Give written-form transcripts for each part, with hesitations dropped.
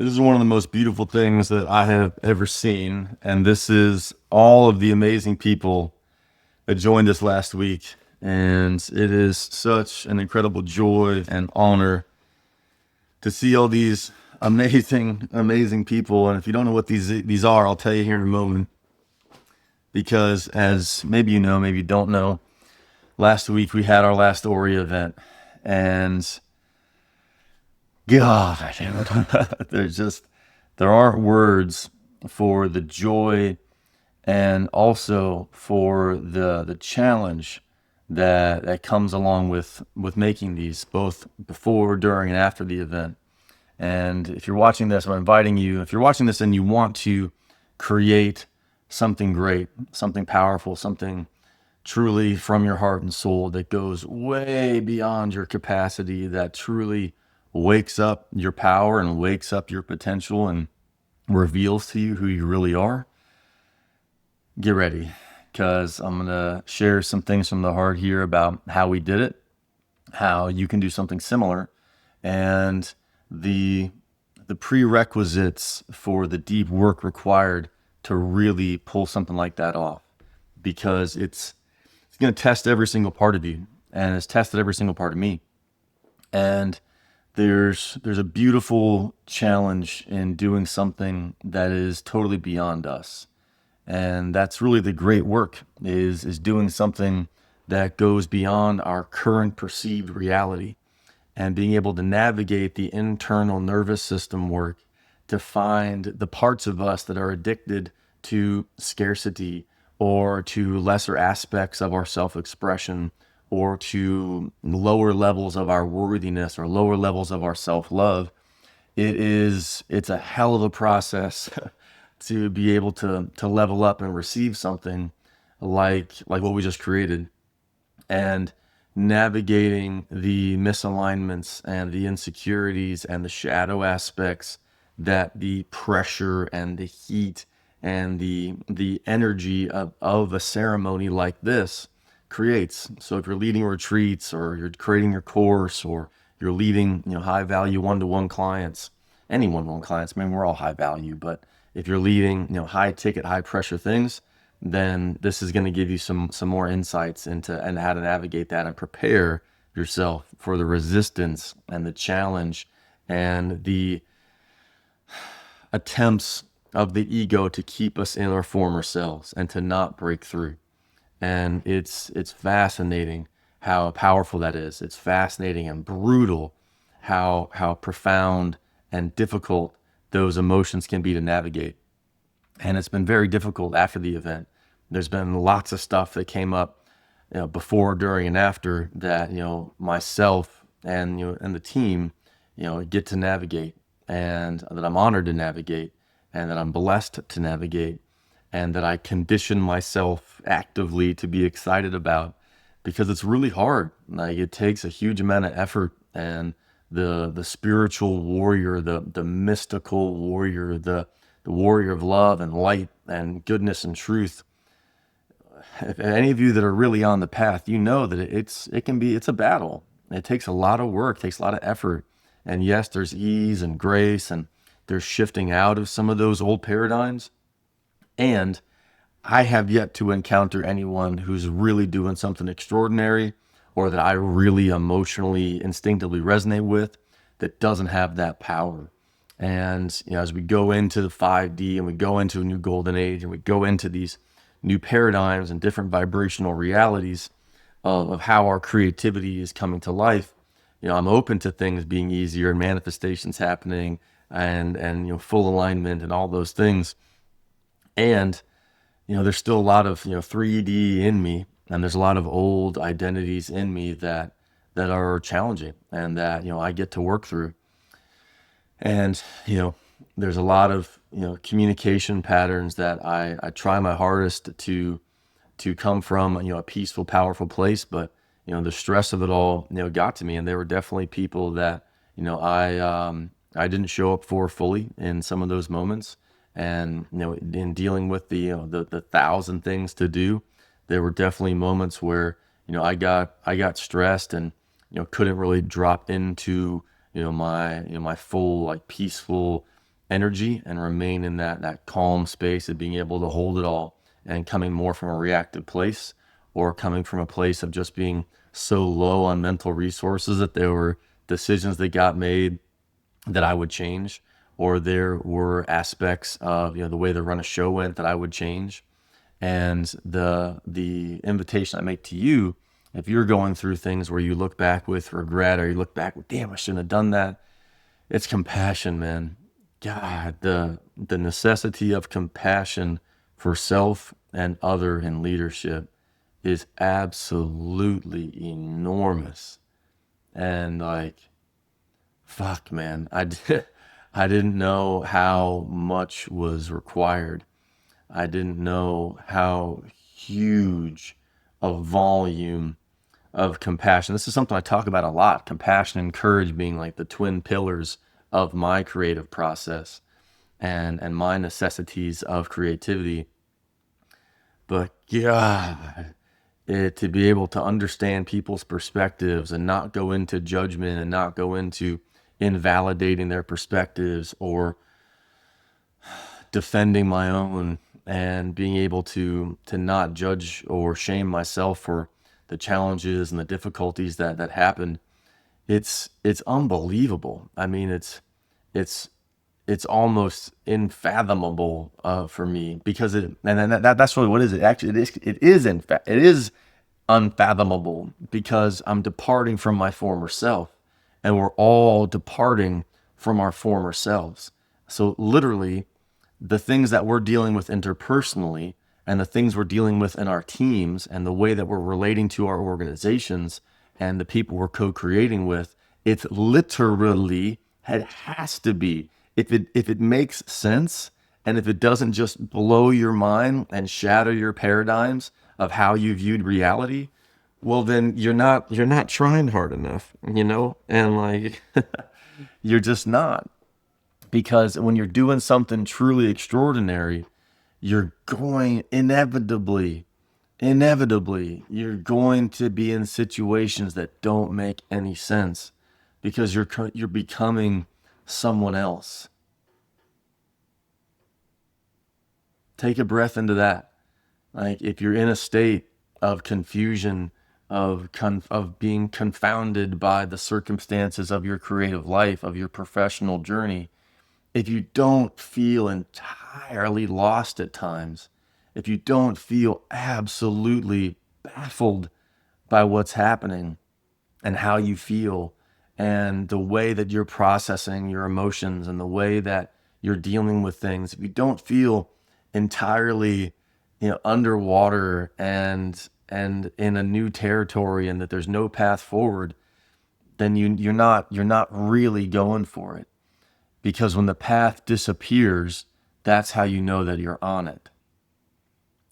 This is one of the most beautiful things that I have ever seen. And this is all of the amazing people that joined us last week. And it is such an incredible joy and honor to see all these amazing, amazing people. And if you don't know what these are, I'll tell you here in a moment. Because as maybe you know, maybe you don't know, last week we had our last AUREA event. And God, there aren't words for the joy and also for the challenge that comes along with making these, both before, during, and after the event. And if you're watching this, I'm inviting you, if you're watching this and you want to create something great, something powerful, something truly from your heart and soul that goes way beyond your capacity, that truly wakes up your power and wakes up your potential and reveals to you who you really are, get ready, because I'm going to share some things from the heart here about how we did it, how you can do something similar, and the prerequisites for the deep work required to really pull something like that off, because it's going to test every single part of you, and it's tested every single part of me. And there's a beautiful challenge in doing something that is totally beyond us. And that's really the great work, is doing something that goes beyond our current perceived reality, and being able to navigate the internal nervous system work to find the parts of us that are addicted to scarcity or to lesser aspects of our self-expression or to lower levels of our worthiness or lower levels of our self-love. It's a hell of a process to be able to level up and receive something like what we just created, and navigating the misalignments and the insecurities and the shadow aspects that the pressure and the heat and the energy of a ceremony like this creates. So if you're leading retreats or you're creating your course or you're leading, high value one-to-one clients, any one-to-one clients, I mean, we're all high value, but if you're leading, high ticket, high pressure things, then this is going to give you some more insights into and how to navigate that and prepare yourself for the resistance and the challenge and the attempts of the ego to keep us in our former selves and to not break through. And it's fascinating how powerful that is. It's fascinating and brutal how profound and difficult those emotions can be to navigate. And it's been very difficult after the event. There's been lots of stuff that came up, before, during, and after that, myself and the team, get to navigate, and that I'm honored to navigate, and that I'm blessed to navigate, and that I condition myself actively to be excited about, because it's really hard. Like, it takes a huge amount of effort, and the spiritual warrior, the mystical warrior, the warrior of love and light and goodness and truth. If any of you that are really on the path, you know that it's a battle. It takes a lot of work, takes a lot of effort. And yes, there's ease and grace, and there's shifting out of some of those old paradigms. And I have yet to encounter anyone who's really doing something extraordinary or that I really emotionally, instinctively resonate with that doesn't have that power. And as we go into the 5D and we go into a new golden age and we go into these new paradigms and different vibrational realities of how our creativity is coming to life, I'm open to things being easier and manifestations happening and full alignment and all those things. And there's still a lot of 3D in me, and there's a lot of old identities in me that are challenging and that I get to work through. And there's a lot of communication patterns that I try my hardest to come from a peaceful, powerful place, but the stress of it all got to me, and there were definitely people that I didn't show up for fully in some of those moments. And in dealing with the thousand things to do, there were definitely moments where I got stressed and couldn't really drop into my full, like, peaceful energy and remain in that calm space of being able to hold it all and coming more from a reactive place, or coming from a place of just being so low on mental resources that there were decisions that got made that I would change, or there were aspects of, the way the run of show went that I would change. And the invitation I make to you, if you're going through things where you look back with regret, or you look back with, damn, I shouldn't have done that, it's compassion, man. God, the necessity of compassion for self and other in leadership is absolutely enormous. And like, fuck, man, I didn't know how much was required. I didn't know how huge a volume of compassion. This is something I talk about a lot. Compassion and courage being like the twin pillars of my creative process and my necessities of creativity. But God, to be able to understand people's perspectives and not go into judgment and not go into invalidating their perspectives or defending my own, and being able to not judge or shame myself for the challenges and the difficulties that happened. It's unbelievable. I mean, it's it's almost unfathomable for me, because that's really what is it. Actually, it is unfathomable, because I'm departing from my former self, and we're all departing from our former selves. So literally, the things that we're dealing with interpersonally, and the things we're dealing with in our teams, and the way that we're relating to our organizations and the people we're co-creating with, it's literally, it has to be, if it makes sense, and if it doesn't just blow your mind and shatter your paradigms of how you viewed reality, well, then you're not trying hard enough, and like, you're just not. Because when you're doing something truly extraordinary, you're going inevitably, you're going to be in situations that don't make any sense, because you're becoming someone else. Take a breath into that. Like, if you're in a state of confusion, of being confounded by the circumstances of your creative life, of your professional journey, if you don't feel entirely lost at times, if you don't feel absolutely baffled by what's happening and how you feel, and the way that you're processing your emotions and the way that you're dealing with things, if you don't feel entirely, underwater and in a new territory, and that there's no path forward, then you're not really going for it. Because when the path disappears, that's how you know that you're on it.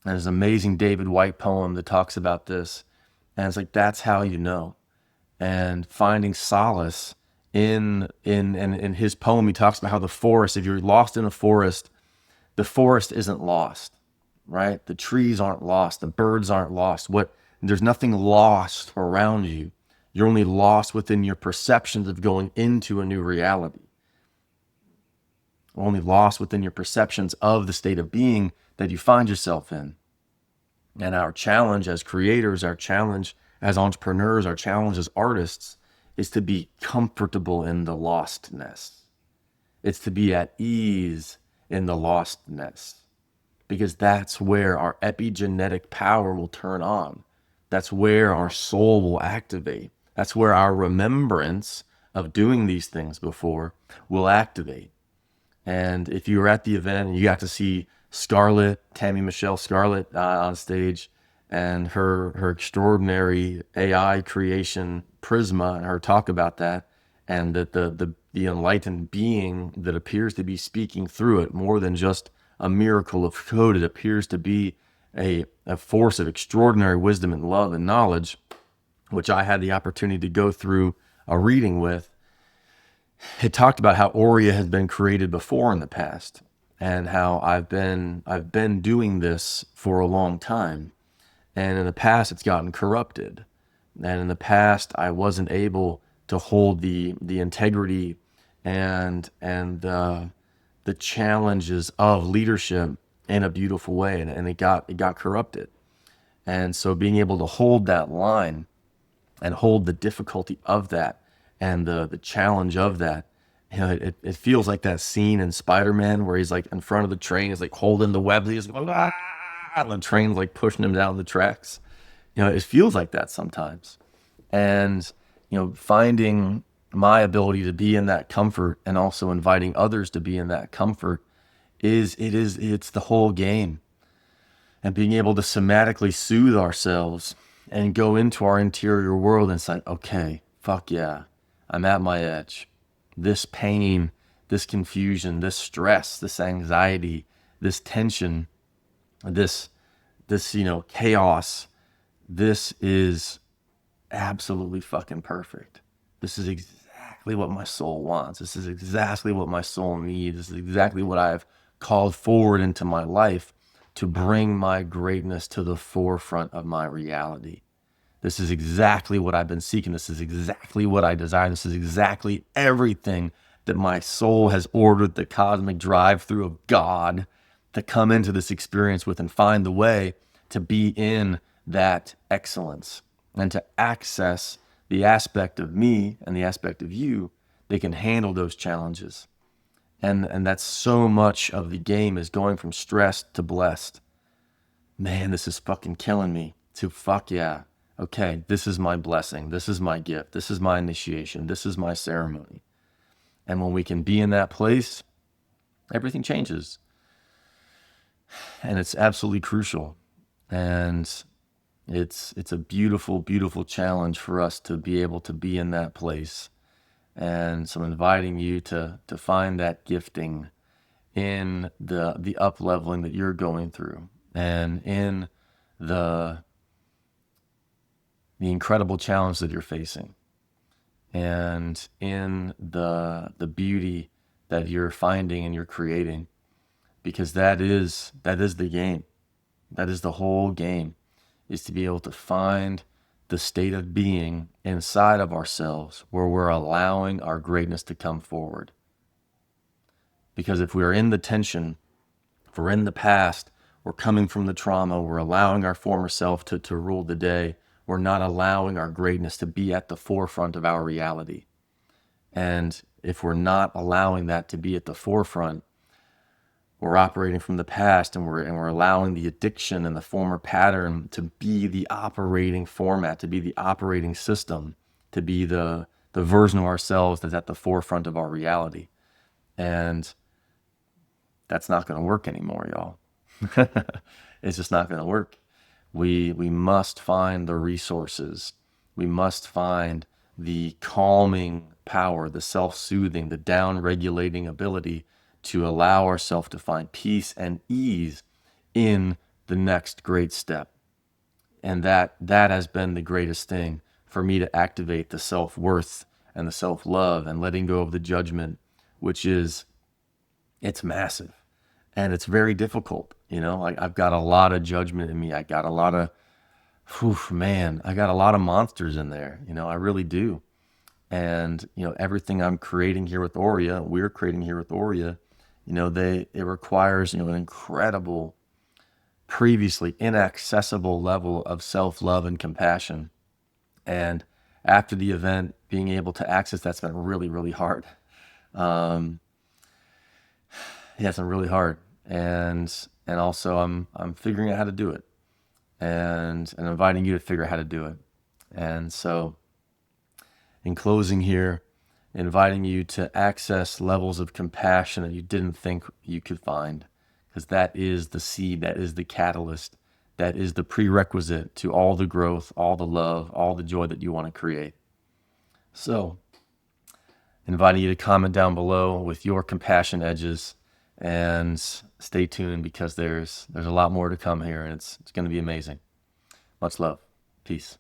And there's an amazing David White poem that talks about this. And it's like, that's how you know. And finding solace in his poem, he talks about how the forest, if you're lost in a forest, the forest isn't lost, right? The trees aren't lost. The birds aren't lost. There's nothing lost around you. You're only lost within your perceptions of going into a new reality. Only lost within your perceptions of the state of being that you find yourself in. And our challenge as creators, our challenge as entrepreneurs, our challenge as artists is to be comfortable in the lostness. It's to be at ease in the lostness, because that's where our epigenetic power will turn on. That's where our soul will activate. That's where our remembrance of doing these things before will activate. And if you were at the event and you got to see Scarlett, Tammy Michelle Scarlett, on stage, and her extraordinary AI creation Prisma, and her talk about that, and that the enlightened being that appears to be speaking through it, more than just a miracle of code, it appears to be a force of extraordinary wisdom and love and knowledge, which I had the opportunity to go through a reading with. It talked about how AUREA has been created before in the past, and how I've been doing this for a long time, and in the past it's gotten corrupted, and in the past I wasn't able to hold the integrity and the the challenges of leadership in a beautiful way, and it got corrupted. And so being able to hold that line and hold the difficulty of that and the challenge of that, it feels like that scene in Spider-Man where he's like in front of the train, he's like holding the web, he's like, ah, and the train's like pushing him down the tracks. It feels like that sometimes. And finding my ability to be in that comfort and also inviting others to be in that comfort it's the whole game. And being able to somatically soothe ourselves and go into our interior world and say, okay, fuck yeah, I'm at my edge. This pain, this confusion, this stress, this anxiety, this tension, this chaos, this is absolutely fucking perfect. This is exactly what my soul wants. This is exactly what my soul needs. This is exactly what I've called forward into my life to bring my greatness to the forefront of my reality. This is exactly what I've been seeking. This is exactly what I desire. This is exactly everything that my soul has ordered the cosmic drive through of God to come into this experience with and find the way to be in that excellence and to access the aspect of me and the aspect of you that can handle those challenges. And that's so much of the game is going from stressed to blessed. Man, this is fucking killing me. To fuck yeah. Okay, this is my blessing. This is my gift. This is my initiation. This is my ceremony. And when we can be in that place, everything changes. And it's absolutely crucial. And it's a beautiful, beautiful challenge for us to be able to be in that place. And so I'm inviting you to find that gifting in the up leveling that you're going through, and in the incredible challenge that you're facing, and in the beauty that you're finding and you're creating, because that is the game. That is the whole game, is to be able to find the state of being inside of ourselves where we're allowing our greatness to come forward. Because if we're in the tension, if we're in the past, we're coming from the trauma, we're allowing our former self to rule the day, we're not allowing our greatness to be at the forefront of our reality. And if we're not allowing that to be at the forefront, we're operating from the past, and we're allowing the addiction and the former pattern to be the operating format, to be the operating system, to be the version of ourselves that's at the forefront of our reality. And that's not going to work anymore, y'all. It's just not going to work. We must find the resources. We must find the calming power, the self-soothing, the down-regulating ability to allow ourselves to find peace and ease in the next great step. And that has been the greatest thing for me, to activate the self-worth and the self-love and letting go of the judgment, which is, it's massive. And it's very difficult. I've got a lot of judgment in me. I got a lot of, I got a lot of monsters in there. I really do. And, everything I'm creating here with AUREA, we're creating here with AUREA, it requires, an incredible, previously inaccessible level of self-love and compassion. And after the event, being able to access that's been really, really hard. Yeah, it's been really hard. And also I'm figuring out how to do it, and inviting you to figure out how to do it. And so in closing here, inviting you to access levels of compassion that you didn't think you could find, because that is the seed, that is the catalyst, that is the prerequisite to all the growth, all the love, all the joy that you want to create. So inviting you to comment down below with your compassion edges, and stay tuned, because there's a lot more to come here, and it's going to be amazing. Much love. Peace.